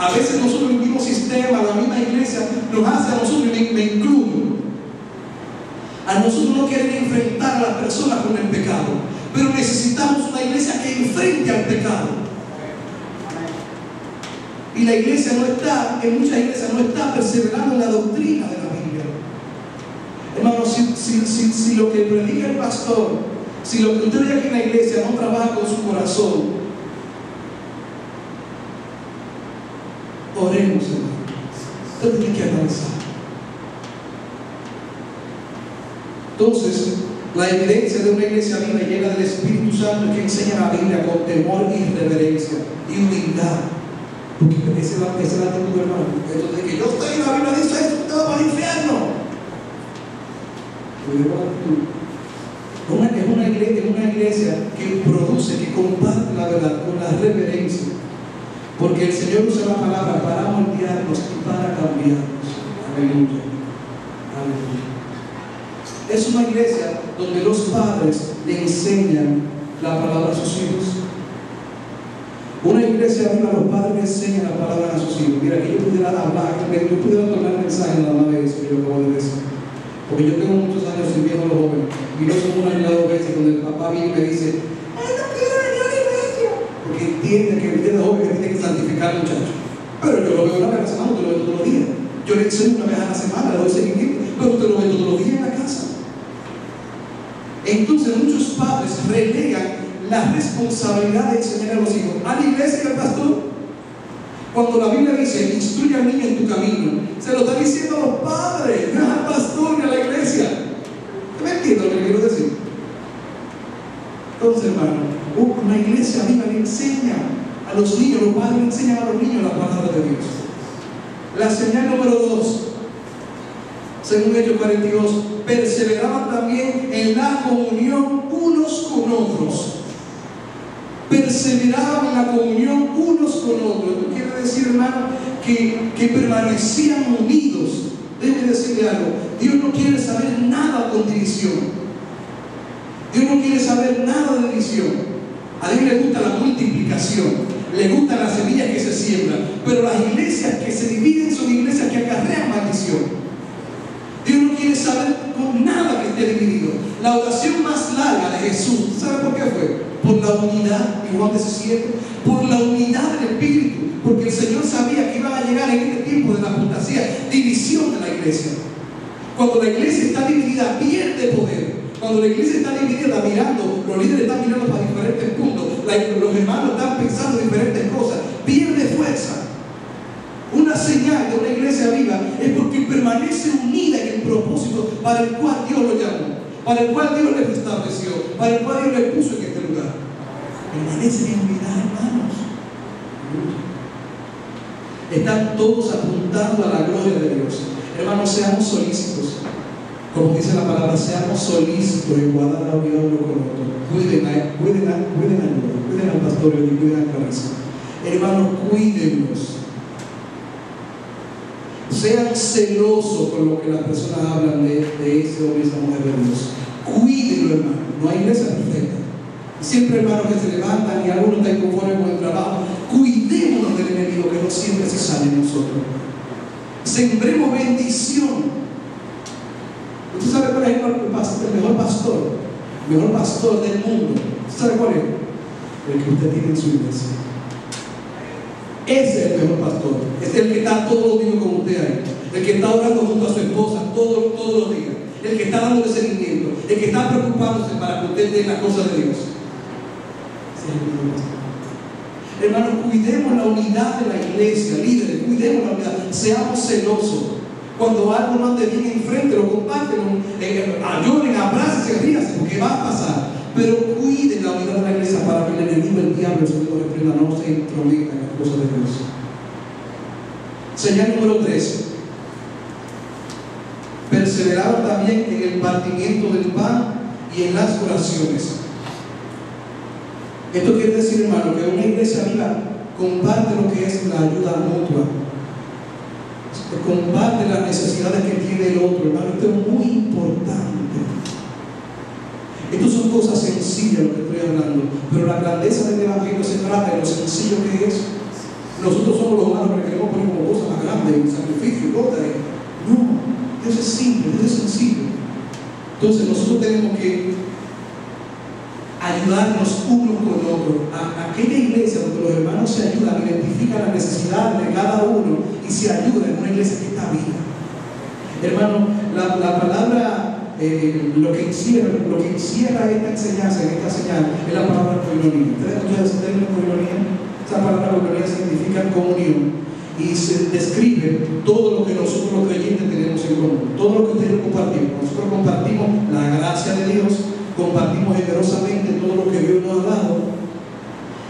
A veces nosotros el mismo sistema, la misma iglesia nos hace a nosotros, y me incluyo, a nosotros no quieren enfrentar a las personas con el pecado, pero necesitamos una iglesia que enfrente al pecado. Y la iglesia no está, en muchas iglesias no está perseverando en la doctrina de la Biblia. Hermano, si lo que predica el pastor, si lo que usted ve aquí en la iglesia no trabaja con su corazón, oremos, hermano. Usted tiene que analizar. Entonces, la evidencia de una iglesia viva y llena del Espíritu Santo es que enseña la Biblia con temor y reverencia y humildad. Porque esa es la actitud, hermano. Entonces, de que yo estoy en la Biblia, dice esto, usted va para el infierno. Es una iglesia que produce, que comparte la verdad con la reverencia. Porque el Señor usa la palabra para moldearnos y para cambiarnos. Aleluya. Aleluya. Es una iglesia donde los padres le enseñan la palabra a sus hijos. Una iglesia viva, los padres le enseñan la palabra a sus hijos. Mira, que yo pudiera hablar, yo pudiera tomar el mensaje nada más de eso que yo acabo de decir. Porque yo tengo muchos años sirviendo a los jóvenes. Y no son una de las veces donde el papá viene y me dice: ¡ay, no quiero venir a la iglesia! Porque entiende que el día de joven tiene que santificar al muchacho. Pero yo lo veo una vez a la semana, usted lo ve todos los días. Yo le enseño una vez a la semana, le doy seguimiento, pero usted lo ve todos los días en la casa. Entonces muchos padres relegan la responsabilidad de enseñar a los hijos a la iglesia y al pastor. Cuando la Biblia dice: instruye al niño en tu camino, se lo está diciendo a los padres, no al pastor ni a la iglesia. ¿Me entiendes lo que quiero decir? Entonces, hermano, una iglesia viva le enseña a los niños, los padres le enseñan a los niños la palabra de Dios. La señal número 2, según Hechos 42, perseveraban también en la comunión unos con otros. Perseveraban en la comunión unos con otros. Esto quiere decir, hermano, que permanecían unidos. Déjeme decirle algo: Dios no quiere saber nada con división. Dios no quiere saber nada de división. A Dios le gusta la multiplicación, le gustan las semillas que se siembran, pero las iglesias que se dividen son iglesias que acarrean maldición. Dios no quiere saber con nada que esté dividido. La oración más larga de Jesús, ¿sabe por qué fue? Por la unidad, en Juan 17, por la unidad del Espíritu, porque el Señor sabía que iban a llegar en este tiempo de la apostasía, división de la iglesia. Cuando la iglesia está dividida, pierde poder. Cuando la iglesia está dividida, mirando, los líderes están mirando para diferentes puntos, los hermanos están pensando diferentes cosas, pierde fuerza. Una señal de una iglesia viva es porque permanece unida en el propósito para el cual Dios lo llamó, para el cual Dios les estableció, para el cual Dios les puso en este lugar. Permanecen en unidad, hermanos. Están todos apuntando a la gloria de Dios. Hermanos, seamos solícitos. Como dice la palabra, seamos solícitos en guardar la unidad uno con otro. Cuiden al pastor y cuiden a Clarisa. Hermanos, cuídenlos. Sean celosos con lo que las personas hablan de ese hombre y esa mujer de Dios. Cuídenlo, hermano. No hay iglesia perfecta. Siempre, hermanos, que se levantan y algunos están inconformes con el trabajo. Cuidémonos del enemigo, que no siempre se sale de nosotros. Sembremos bendición. ¿Usted sabe cuál es el mejor pastor? El mejor pastor del mundo. ¿Usted sabe cuál es? El que usted tiene en su iglesia. Ese es el mejor pastor. Es el que está todos los días con usted ahí. El que está orando junto a su esposa todos los días. El que está dándole seguimiento. El que está preocupándose para que usted dé las cosas de Dios. Ese es el mejor pastor. Hermanos, cuidemos la unidad de la iglesia. Líderes, cuidemos la unidad. Seamos celosos. Cuando algo no ande bien enfrente, lo comparten, lloren, abrácense, ríanse, porque va a pasar. Pero cuiden la unidad de la iglesia para que el enemigo, el diablo, el Señor reprenda, no se intrometa en las cosas de Dios. Señal número 3. Perseveraron también en el partimiento del pan y en las oraciones. Esto quiere decir, hermano, que una iglesia viva comparte lo que es la ayuda mutua. Comparte las necesidades que tiene el otro, hermano. Esto es muy importante. Estas son cosas sencillas lo que estoy hablando, pero la grandeza del evangelio se trata de lo sencillo que es. Nosotros somos los humanos que queremos poner como cosas más grandes, un sacrificio y cosas. No, Dios es simple, Dios es sencillo. Entonces nosotros tenemos que ayudarnos unos con otros. Aquella iglesia donde los hermanos se ayudan, identifican las necesidades de cada uno y se ayudan, es una iglesia que está viva. Hermano, la palabra, lo que encierra esta enseñanza, en esta señal, es la palabra coinonía. ¿Ustedes escuchan ese término coinonía? Esa palabra coinonía significa comunión y se describe todo lo que nosotros los creyentes tenemos en común, todo lo que ustedes compartimos. Nosotros compartimos la gracia de Dios, compartimos generosamente todo lo que Dios nos ha dado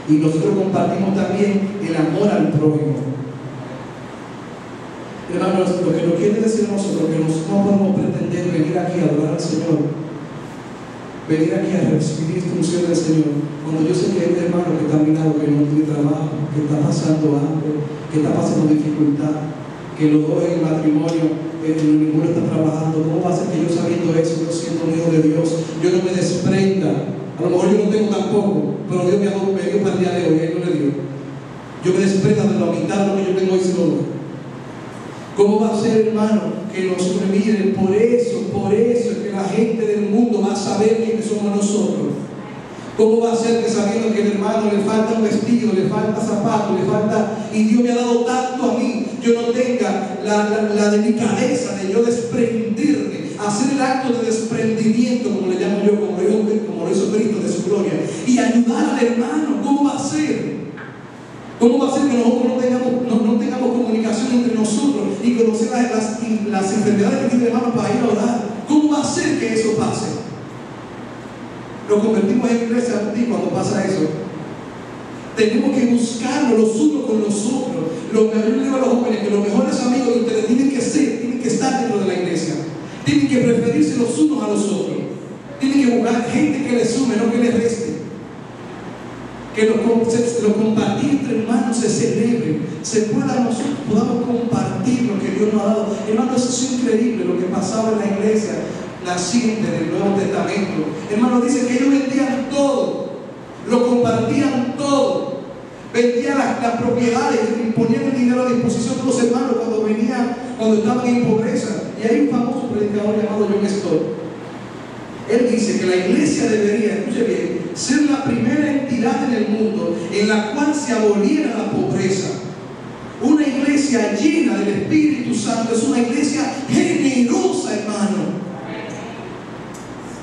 y nosotros compartimos también el amor al prójimo. Hermanos, lo que nos quiere decir a nosotros que nosotros no podemos pretender venir aquí a adorar al Señor, venir aquí a recibir instrucción del Señor, cuando yo sé que hay un hermano que está mirando, que no tiene trabajo, que está pasando hambre, que está pasando dificultad, que los dos en el matrimonio, ninguno está trabajando. ¿Cómo va a ser que yo sabiendo eso, yo siendo un hijo de Dios, yo no me desprenda? A lo mejor yo no tengo tampoco, pero Dios me dio para el día de hoy, Él no le dio. Yo me desprenda de la mitad de lo que yo tengo hoy, se lo doy. ¿Cómo va a ser, hermano, que nosotros miren? Por eso es que la gente del mundo va a saber quiénes somos nosotros. ¿Cómo va a ser que sabiendo que el hermano le falta un vestido, le falta zapatos, le falta, y Dios me ha dado tanto a mí, yo no tenga la delicadeza de yo desprenderme, hacer el acto de desprendimiento, como le llamo yo, como lo hizo Cristo de su gloria, y ayudar al hermano? ¿Cómo va a ser? ¿Cómo va a ser que nosotros no tengamos comunicación entre nosotros y conocer las enfermedades que tiene el hermano para ir a orar? ¿Cómo va a ser que eso pase? Nos convertimos en iglesia cuando pasa eso. Tenemos que buscarlo los unos con los otros. Yo le digo a los jóvenes que los mejores amigos de ustedes tienen que estar dentro de la iglesia. Tienen que preferirse los unos a los otros. Tienen que buscar gente que les sume, no que les reste. Que lo compartir entre hermanos se celebre, se pueda, nosotros podamos compartir lo que Dios nos ha dado. Hermanos, eso es increíble lo que pasaba en la iglesia naciente del Nuevo Testamento. Hermanos, dice que ellos vendían todo, lo compartían todo, vendían las propiedades y ponían el dinero a disposición de los hermanos cuando estaban en pobreza. Y hay un famoso predicador llamado John Stott. Él dice que la iglesia debería, escuche bien, ser la primera entidad en el mundo en la cual se aboliera la pobreza. Una iglesia llena del Espíritu Santo es una iglesia generosa, hermano.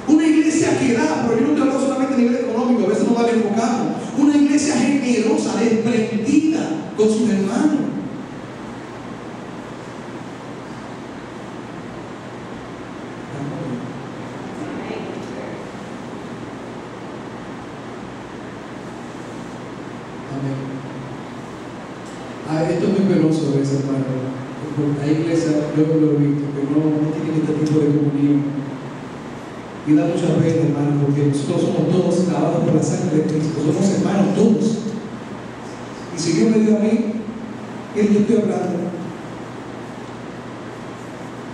Una iglesia que da, pero yo no estoy hablando solamente a nivel económico, a veces no vale enfocado. Una iglesia generosa, desprendida con sus hermanos. Esto es muy penoso a veces, hermano. Porque hay iglesias, yo lo he visto, que no tienen este tipo de comunión. Y da mucha pena, hermano, porque nosotros somos todos lavados por la sangre de Cristo. Somos hermanos todos. Y si Dios me dio a mí, yo estoy hablando.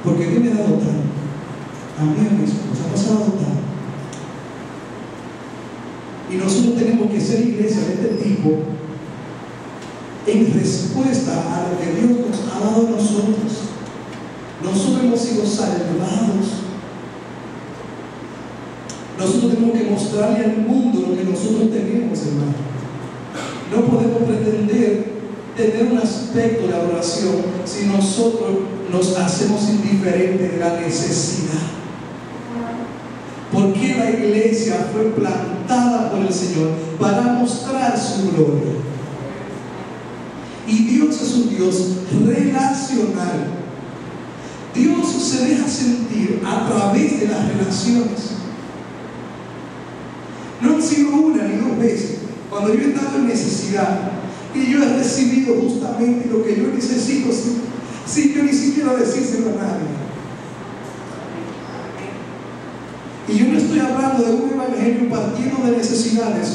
Porque Dios me ha dado tanto. A mí y a mi esposa nos ha dado tanto. Y nosotros tenemos que ser iglesia de este tipo en respuesta a lo que Dios nos ha dado a nosotros. Nosotros hemos sido salvados. Nosotros tenemos que mostrarle al mundo lo que nosotros tenemos, hermano. No podemos pretender tener un aspecto de adoración si nosotros nos hacemos indiferentes de la necesidad. Porque la iglesia fue plantada por el Señor para mostrar su gloria. Y Dios es un Dios relacional. Dios se deja sentir a través de las relaciones. No han sido una ni dos veces cuando yo he estado en necesidad y yo he recibido justamente lo que yo necesito sin yo ni siquiera decírselo a nadie. Y yo no estoy hablando de un evangelio partiendo de necesidades.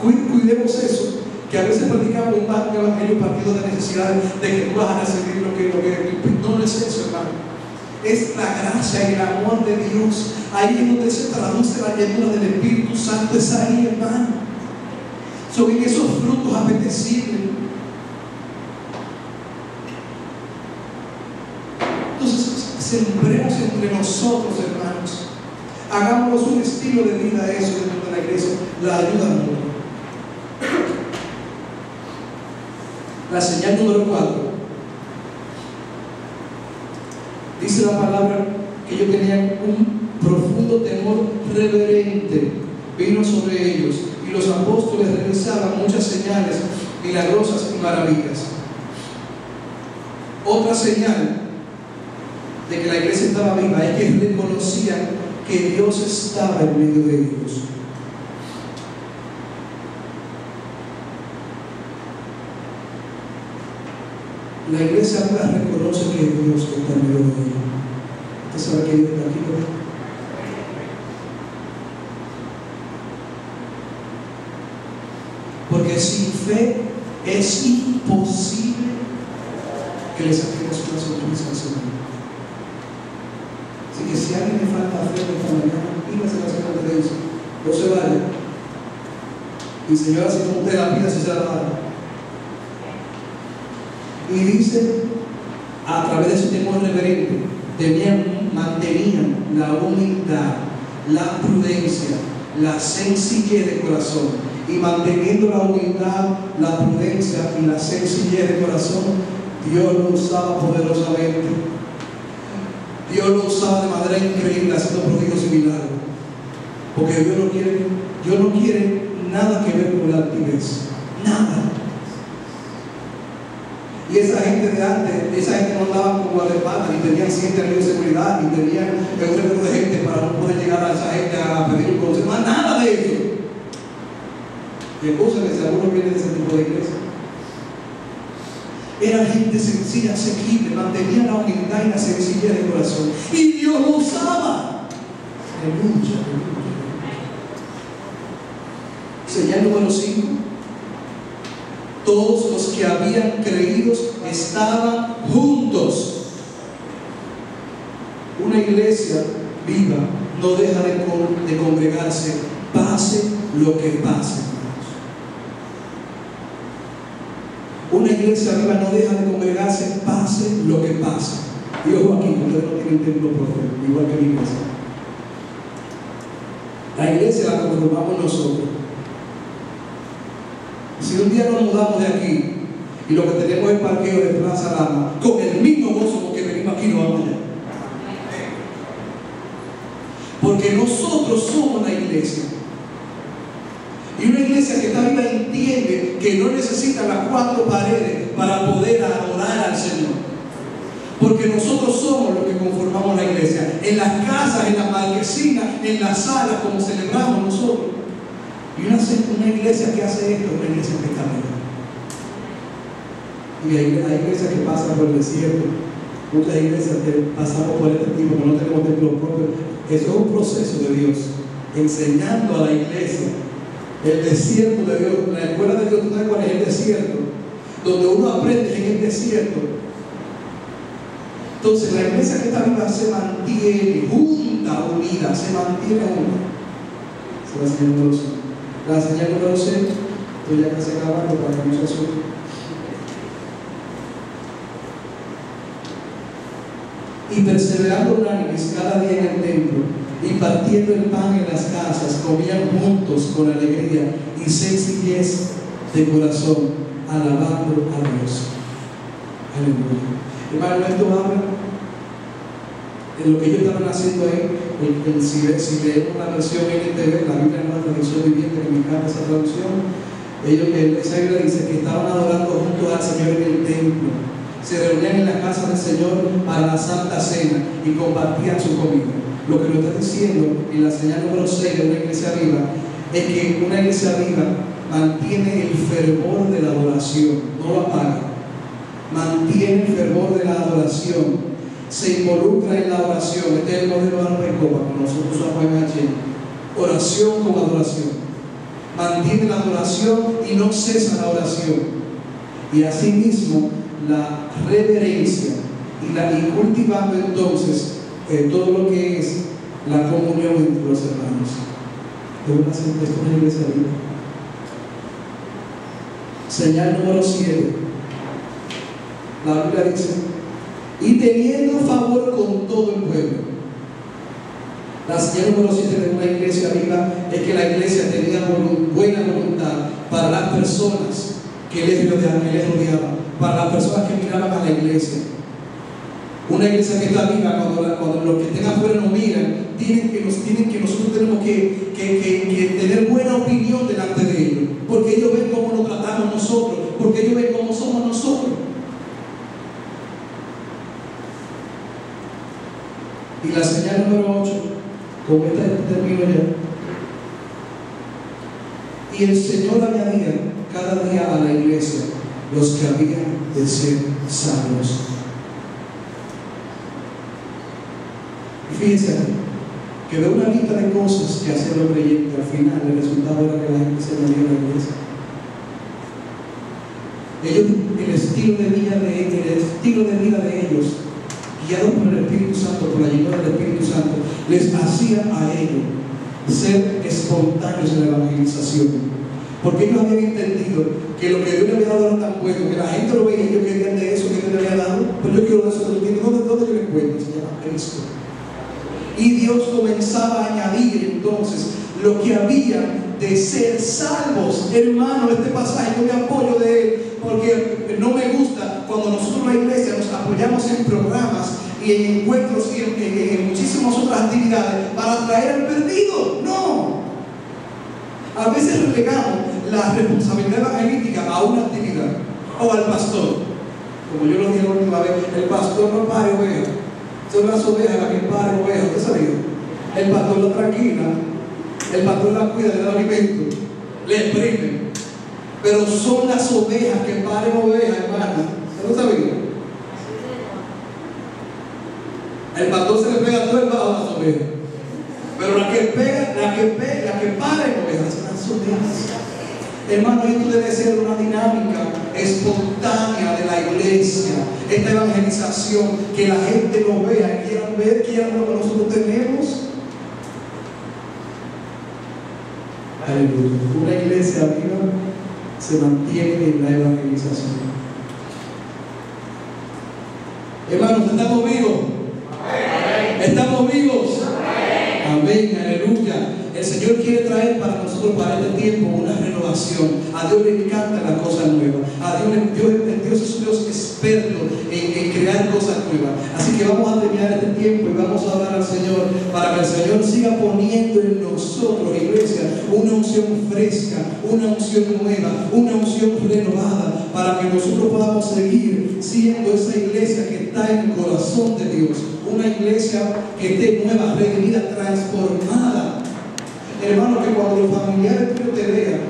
Cuidemos eso, que a veces predicamos un evangelio partido de necesidades, de que tú vas a recibir lo que no es eso, hermano. Es la gracia y el amor de Dios. Ahí es donde se traduce la llenura del Espíritu Santo. Es ahí, hermano. Son en esos frutos apetecibles. Sembremos entre nosotros, hermanos. Hagámonos un estilo de vida eso dentro de la iglesia. La ayuda mutua. La señal número 4. Dice la palabra que ellos tenían un profundo temor reverente. Vino sobre ellos y los apóstoles realizaban muchas señales milagrosas y maravillas. Otra señal de que la iglesia estaba viva es que reconocían que Dios estaba en medio de ellos. La iglesia viva reconoce que Dios está en medio de ellos. ¿Usted sabe que Dios está aquí? Porque sin fe es imposible que le saquemos una sonrisa al Señor. Así que si a alguien le falta fe en esta mañana, pídase la señal de Dios, no se vaya. Y Señor, así como usted la pida, si se la da. Y dice, a través de su temor reverente, mantenían la humildad, la prudencia, la sencillez de corazón. Y manteniendo la humildad, la prudencia y la sencillez de corazón, Dios lo usaba poderosamente. Dios lo usaba de manera increíble, haciendo prodigios y milagros. Porque Dios no quiere nada que ver con la altivez. Nada. Y esa gente de antes, esa gente no andaba con guardaespaldas, ni tenían 7 años de seguridad, ni tenían un número de gente para no poder llegar a esa gente a pedir un consejo. Nada de eso. Y escúchame si alguno viene de ese tipo de iglesia. Era gente sencilla, asequible, mantenía la humildad y la sencillez de corazón. Y Dios lo usaba. Aleluya. Señal número 5. Todos los que habían creído estaban juntos. Una iglesia viva no deja de congregarse, pase lo que pase. Una iglesia viva no deja de congregarse, pase lo que pase. Y ojo aquí, ustedes no tienen templo propio, igual que la iglesia. La iglesia la conformamos nosotros. Si un día nos mudamos de aquí y lo que tenemos es parqueo de Plaza Lama, con el mismo gozo con que venimos aquí, no vamos allá. Porque nosotros somos la iglesia. Y una iglesia que está viva entiende que no necesita las 4 paredes para poder adorar al Señor. Porque nosotros somos los que conformamos la iglesia. En las casas, en las marquesinas, en las salas, como celebramos nosotros. Y una iglesia que hace esto es una iglesia que está viva. Y hay iglesias que pasan por el desierto. Muchas iglesias que pasamos por este tipo, que no tenemos templos propios. Eso es un proceso de Dios, enseñando a la iglesia el desierto de Dios. La escuela de Dios, ¿tú sabes cuál es el desierto? Donde uno aprende en el desierto. Entonces la iglesia que está viva se mantiene junta, unida, se mantiene junta. Esa es la señal número 6. La señal número 6, estoy ya casi acabando para que no se asuste. Y perseverando unánimes cada día en el templo, y partiendo el pan en las casas, comían juntos con alegría y sencillez de corazón, alabando a Dios. Aleluya. Hermano, esto habla de lo que ellos estaban haciendo ahí. Si leemos la versión NTV, la Biblia Nueva Traducción Viviente, que me encanta esa traducción, esa Biblia dice que estaban adorando juntos al Señor en el templo. Se reunían en la casa del Señor para la Santa Cena y compartían su comida. Lo que nos está diciendo en la señal número 6 de una iglesia viva es que una iglesia viva mantiene el fervor de la adoración, no lo apaga. Mantiene el fervor de la adoración, se involucra en la oración. Este es el modelo de la Recopa que nosotros usamos en H. Oración con adoración. Mantiene la adoración y no cesa la oración. Y asimismo la reverencia y cultivando entonces todo lo que es la comunión entre los hermanos. Es una iglesia viva. Señal número 7. La Biblia dice y teniendo favor con todo el pueblo. La señal número 7 de una iglesia viva es que la iglesia tenía buena voluntad para las personas que les rodeaban, para las personas que miraban a la iglesia. Una iglesia que está viva, cuando los que estén afuera nos miran, nosotros tenemos que tener buena opinión delante de ellos, porque ellos ven cómo nos tratamos nosotros, porque ellos ven cómo somos nosotros. Y la señal número 8, con esta termino ya. Y el Señor añadía cada día a la iglesia los que habían de ser salvos. Y fíjense aquí, que veo una lista de cosas que hacían los creyentes. Al final el resultado era que la gente se añadía a la iglesia. Ellos, el estilo de vida de ellos, guiados por el Espíritu Santo, por la llenura del Espíritu Santo, les hacía a ellos ser espontáneos en la evangelización. Porque ellos habían entendido que lo que Dios les había dado era tan bueno, que la gente lo veía y ellos querían de eso que Dios les había dado. Pues yo quiero de eso que tú tienes. ¿Dónde yo lo encuentro? Se llama Cristo. Y Dios comenzaba a añadir entonces lo que había de ser salvos. Hermano, este pasaje yo me apoyo de él, porque no me gusta cuando nosotros la iglesia nos apoyamos en programas y en encuentros y en muchísimas otras actividades para atraer al perdido. No. A veces relegamos la responsabilidad evangelística a una actividad o al pastor. Como yo lo dije la última vez, el pastor no pare ovejas. Son las ovejas las que paren ovejas. ¿Usted sabía? El pastor la tranquila, el pastor la cuida, le da alimento, le exprime. Pero son las ovejas que paren ovejas, hermano. ¿Usted lo sabía? El pastor se le pega todo el bajo a las ovejas. Pero la que paren ovejas son las ovejas. Hermano, esto debe ser una dinámica espontánea de la iglesia. Esta evangelización, que la gente nos vea, quieran lo que nosotros tenemos. Aleluya. Una iglesia viva se mantiene en la evangelización. Hermanos, ¿estamos vivos? ¿Estamos vivos? Amén, aleluya. El Señor quiere traer para nosotros, para este tiempo, una renovación. A Dios le encantan las cosas nuevas. A Dios es un Dios experto en crear cosas nuevas. Así que vamos a terminar este tiempo y vamos a orar al Señor para que el Señor siga poniendo en nosotros, iglesia, una unción fresca, una unción nueva, una unción renovada, para que nosotros podamos seguir siendo esa iglesia que está en el corazón de Dios. Una iglesia que esté nueva, redimida, transformada. Hermano, que cuando los familiares tuyos te vean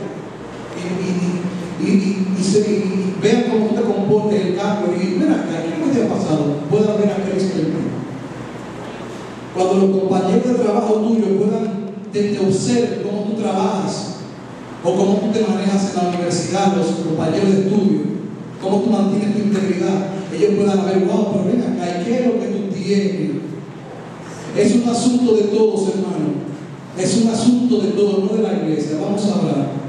y vean cómo tú te comportas, el cambio, y mira, ¿qué es lo que te ha pasado? Puedan ver a Cristo en ti. Cuando los compañeros de trabajo tuyos puedan te observen cómo tú trabajas, o cómo tú te manejas en la universidad, los compañeros de estudio, cómo tú mantienes tu integridad, ellos puedan ver, wow, pero ven acá, ¿qué es lo que tú tienes? Es un asunto de todos, hermano. Es un asunto de todos, no de la iglesia. Vamos a hablar.